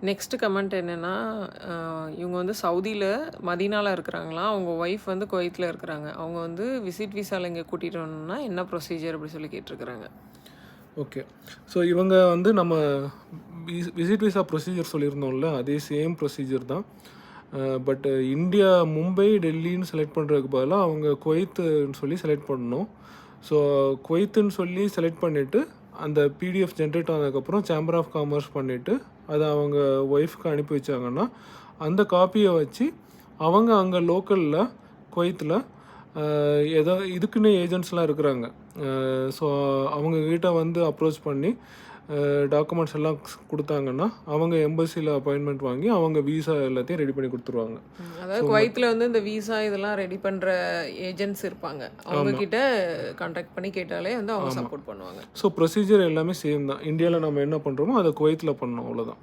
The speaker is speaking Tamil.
நெக்ஸ்ட் கமெண்ட் என்னென்னா, இவங்க வந்து சவுதியில் மதீனாவில் இருக்கிறாங்களாம். அவங்க ஒய்ஃப் வந்து குவைத்தில் இருக்கிறாங்க. அவங்க வந்து விசிட் விசாவில் இங்கே கூட்டிகிட்டு வரணும்னா என்ன ப்ரொசீஜர் அப்படி சொல்லி கேட்டிருக்கிறாங்க. ஓகே, ஸோ இவங்க வந்து நம்ம விசிட் விசா ப்ரொசீஜர் சொல்லியிருந்தோம்ல, அதே சேம் ப்ரொசீஜர் தான். பட் இந்தியா மும்பை டெல்லின்னு செலக்ட் பண்ணுறதுக்கு பதிலாக அவங்க குவைத்துன்னு சொல்லி செலக்ட் பண்ணணும். ஸோ குவைத்துன்னு சொல்லி செலக்ட் பண்ணிவிட்டு அந்த பிடிஎஃப் ஜென்ரேட் ஆனதுக்கப்புறம் சேம்பர் ஆஃப் காமர்ஸ் பண்ணிவிட்டு அதை அவங்க ஒய்ஃப்க்கு அனுப்பி வச்சாங்கன்னா அந்த காப்பியை வச்சு அவங்க அங்கே லோக்கலில் குவைத்தில் ஏதோ இதுக்குன்னு ஏஜென்ட்ஸ்லாம் இருக்கிறாங்க. ஸோ அவங்கக்கிட்ட வந்து அப்ரோச் பண்ணி டாக்குமெண்ட்ஸ் எல்லாம் கொடுத்தாங்கன்னா அவங்க எம்பசியில் அப்பாயின்மெண்ட் வாங்கி அவங்க வீசா எல்லாத்தையும் ரெடி பண்ணி கொடுத்துருவாங்க. அதாவது குவைத்தில் வந்து இந்த வீசா இதெல்லாம் ரெடி பண்ணுற ஏஜென்ட்ஸ் இருப்பாங்க. அவங்கக்கிட்ட கான்டாக்ட் பண்ணி கேட்டாலே வந்து அவங்க சப்போர்ட் பண்ணுவாங்க. ஸோ ப்ரொசீஜர் எல்லாமே சேம் தான். இந்தியாவில் நம்ம என்ன பண்ணுறோமோ அதை குவைத்தில் பண்ணோம், அவ்வளோதான்.